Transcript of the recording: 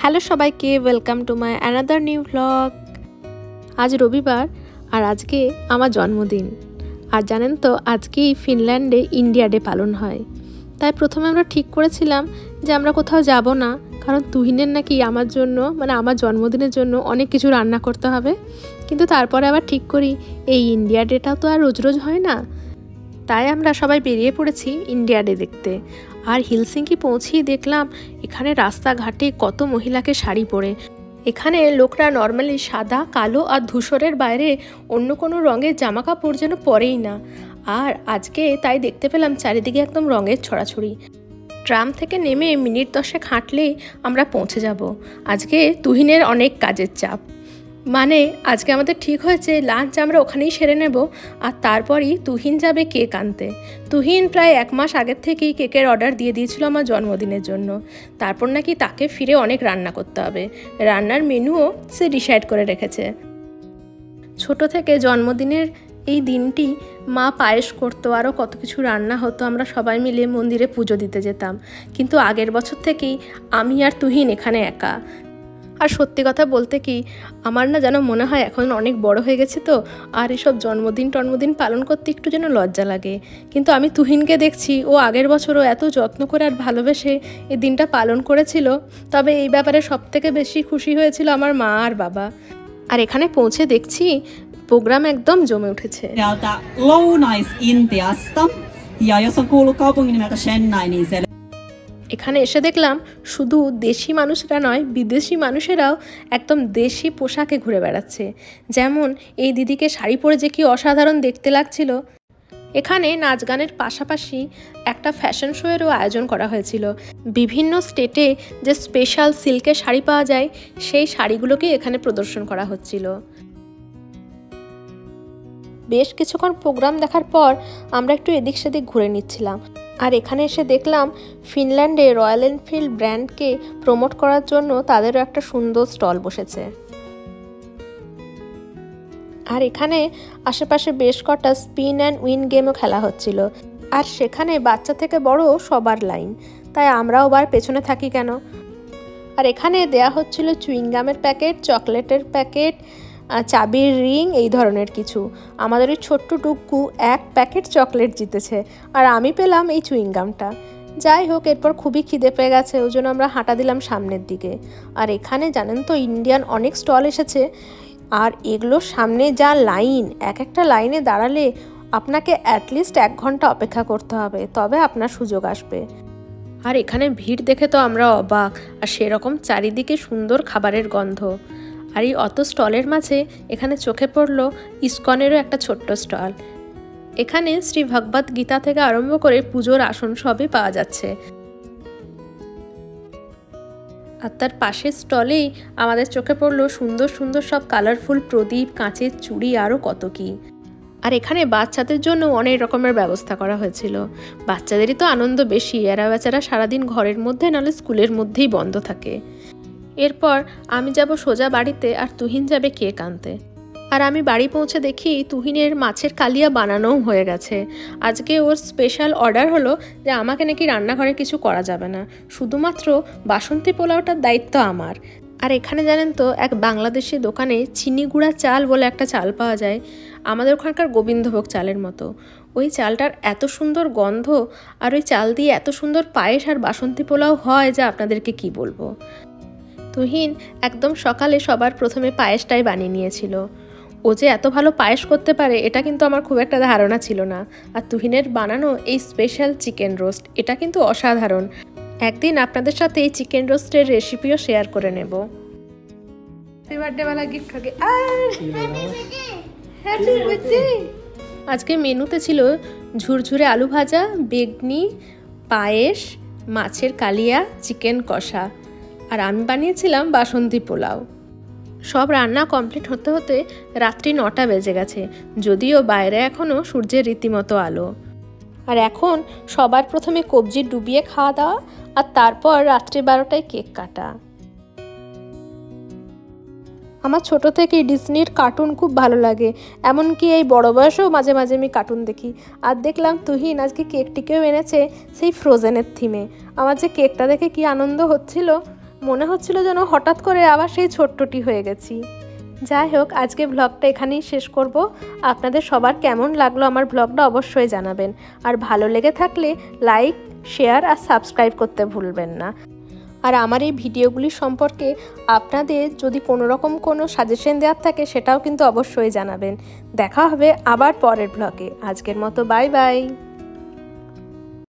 Hello সবাইকে, welcome to my another new vlog. আজ রবিবার আর আজকে আমার জন্মদিন। আর জানেন তো আজকেই ফিনল্যান্ডে ইন্ডিয়া ডে পালন হয়। তাই প্রথমে আমরা ঠিক করেছিলাম যে আমরা কোথাও যাব না, কারণ তুহিনের নাকি আমার জন্য আমার জন্মদিনের জন্য অনেক কিছু রান্না করতে হবে। কিন্তু তারপরে আবার ঠিক করি এই ইন্ডিয়া ডেটাও তো আর রোজ রোজ হয় না, তাই আমরা সবাই বেরিয়ে পড়েছি ইন্ডিয়া ডে দেখতে। আর হেলসিঙ্কি পৌঁছেই দেখলাম এখানে রাস্তাঘাটে কত মহিলাকে শাড়ি পরে। এখানে লোকরা নর্মালি সাদা, কালো আর ধূসরের বাইরে অন্য কোনো রঙের জামা কাপড় যেন পরেই না। আর আজকে তাই দেখতে পেলাম চারিদিকে একদম রঙের ছড়াছড়ি। ট্রাম থেকে নেমে মিনিট 10 হাঁটলেই আমরা পৌঁছে যাব। আজকে তুহিনের অনেক কাজের চাপ, আজকে আমাদের ঠিক হয়েছে লাঞ্চ আমরা ওখানেই সেরে নেব, আর তারপরই তুহিন যাবে কেক আনতে। তুহিন প্রায় 1 মাস আগের থেকেই কেকের অর্ডার দিয়ে দিয়েছিল আমার জন্মদিনের জন্য। তারপর নাকি তাকে ফিরে অনেক রান্না করতে হবে, রান্নার মেনুও সে ডিসাইড করে রেখেছে। ছোট থেকে জন্মদিনের এই দিনটি মা পায়েস করতো, আরও কত কিছু রান্না হতো, আমরা সবাই মিলে মন্দিরে পুজো দিতে যেতাম। কিন্তু আগের বছর থেকেই আমি আর তুহিন এখানে একা। আর সত্যি কথা বলতে কি, আমার যেন মনে হয় এখন অনেক বড় হয়ে গেছে তো, আর এসব জন্মদিন পালন করতে একটু যেন লজ্জা লাগে। কিন্তু আমি তুহিনকে দেখছি, ও আগের বছরও এত যত্ন করে আর ভালোবেসে এই দিনটা পালন করেছিল। তবে এই ব্যাপারে সবথেকে বেশি খুশি হয়েছিল আমার মা আর বাবা। আর এখানে পৌঁছে দেখছি প্রোগ্রাম একদম জমে উঠেছে। এখানে এসে দেখলাম শুধু দেশি মানুষরা নয়, বিদেশি মানুষেরাও একদম দেশি পোশাকে ঘুরে বেড়াচ্ছে। যেমন এই দিদিকে শাড়ি পরে যে কি অসাধারণ দেখতে লাগছিল। এখানে নাচ গানের পাশাপাশি একটা ফ্যাশন শোয়েরও আয়োজন করা হয়েছিল। বিভিন্ন স্টেটে যে স্পেশাল সিল্কের শাড়ি পাওয়া যায়, সেই শাড়িগুলোকে এখানে প্রদর্শন করা হচ্ছিল। বেশ কিছুক্ষণ প্রোগ্রাম দেখার পর আমরা একটু এদিক সেদিক ঘুরে নিচ্ছিলাম। আর এখানে এসে দেখলাম ফিনল্যান্ডে রয়্যাল এনফিল্ড ব্র্যান্ডকে প্রমোট করার জন্য তাদেরও একটা সুন্দর স্টল বসেছে। আর এখানে আশেপাশে বেশ কটা স্পিন অ্যান্ড উইন গেমও খেলা হচ্ছিল। আর সেখানে বাচ্চা থেকে বড় সবার লাইন, তাই আমরাও বার পেছনে থাকি কেন। আর এখানে দেয়া হচ্ছিল চুইংগামের প্যাকেট, চকলেটের প্যাকেট, চাবির রিং, এই ধরনের কিছু। আমাদের ওই ছোট্ট টুকু 1 প্যাকেট চকলেট জিতেছে, আর আমি পেলাম এই চুইংগামটা। যাই হোক, এরপর খুবই খিদে পেয়ে গেছে, ওই জন্য আমরা হাঁটা দিলাম সামনের দিকে। আর এখানে জানেন তো ইন্ডিয়ান অনেক স্টল এসেছে, আর এগুলোর সামনে যা লাইন, এক একটা লাইনে দাঁড়ালে আপনাকে অ্যাটলিস্ট 1 ঘন্টা অপেক্ষা করতে হবে, তবে আপনার সুযোগ আসবে। আর এখানে ভিড় দেখে তো আমরা অবাক, আর সেরকম চারিদিকে সুন্দর খাবারের গন্ধ। আর এই অত স্টলের মাঝে এখানে চোখে পড়লো ইসকনেরও একটা ছোট্ট স্টল। এখানে শ্রী ভগবত গীতা থেকে আরম্ভ করে পুজোর আসন সবই পাওয়া যাচ্ছে। আর তার পাশের স্টলেই আমাদের চোখে পড়লো সুন্দর সুন্দর সব কালারফুল প্রদীপ, কাঁচের চুড়ি, আরও কত কি। আর এখানে বাচ্চাদের জন্য অনেক রকমের ব্যবস্থা করা হয়েছিল। বাচ্চাদেরই তো আনন্দ বেশি, এরা বেচারা সারাদিন ঘরের মধ্যে নাহলে স্কুলের মধ্যেই বন্ধ থাকে। এরপর আমি যাব সোজা বাড়িতে, আর তুহিন যাবে কেক আনতে। আর আমি বাড়ি পৌঁছে দেখি তুহিনের মাছের কালিয়া বানানোও হয়ে গেছে। আজকে ওর স্পেশাল অর্ডার হলো যে আমাকে নাকি রান্নাঘরে কিছু করা যাবে না, শুধুমাত্র বাসন্তী পোলাওটার দায়িত্ব আমার। আর এখানে জানেন তো এক বাংলাদেশি দোকানে চিনি গুঁড়া চাল বলে একটা চাল পাওয়া যায়, আমাদের ওখানকার গোবিন্দভোগ চালের মতো। ওই চালটার এত সুন্দর গন্ধ, আর ওই চাল দিয়ে এত সুন্দর পায়েস আর বাসন্তী পোলাও হয় যা আপনাদেরকে কি বলবো। তুহিন একদম সকালে সবার প্রথমে পায়েসটাই বানিয়ে নিয়েছিল। ও যে এত ভালো পায়েস করতে পারে এটা কিন্তু আমার খুব একটা ধারণা ছিল না। আর তুহিনের বানানো এই স্পেশাল চিকেন রোস্ট, এটা কিন্তু অসাধারণ। একদিন আপনাদের সাথে এই চিকেন রোস্টের রেসিপিও শেয়ার করে নেব। আজকে মেনুতে ছিল ঝুরঝুরে আলু ভাজা, বেগনি, পায়েস, মাছের কালিয়া, চিকেন কষা, আর আমি বানিয়েছিলাম বাসন্তী পোলাও। সব রান্না কমপ্লিট হতে হতে রাত্রি 9টা বেজে গেছে, যদিও বাইরে এখনও সূর্যের রীতিমতো আলো। আর এখন সবার প্রথমে কবজি ডুবিয়ে খাওয়া দাওয়া, আর তারপর রাত্রি 12টায় কেক কাটা। আমার ছোট থেকেই ডিজনির কার্টুন খুব ভালো লাগে, এমনকি এই বড় বয়সেও মাঝে মাঝে আমি কার্টুন দেখি। আর দেখলাম তুহিন আজকে কেকটিকেও এনেছে সেই ফ্রোজেনের থিমে। আমার যে কেকটা দেখে কি আনন্দ হচ্ছিল। মনে হচ্ছিল যেন হঠাৎ করে আবার সেই ছোট্টটি হয়ে গেছি। যাই হোক, আজকে ব্লগটা এখানেই শেষ করব। আপনাদের সবার কেমন লাগলো আমার ব্লগটা অবশ্যই জানাবেন, আর ভালো লেগে থাকলে লাইক, শেয়ার আর সাবস্ক্রাইব করতে ভুলবেন না। আর আমার এই ভিডিওগুলি সম্পর্কে আপনাদের যদি কোনো রকম কোনো সাজেশন দেওয়ার থাকে সেটাও কিন্তু অবশ্যই জানাবেন। দেখা হবে আবার পরের ব্লগে। আজকের মতো বাই বাই।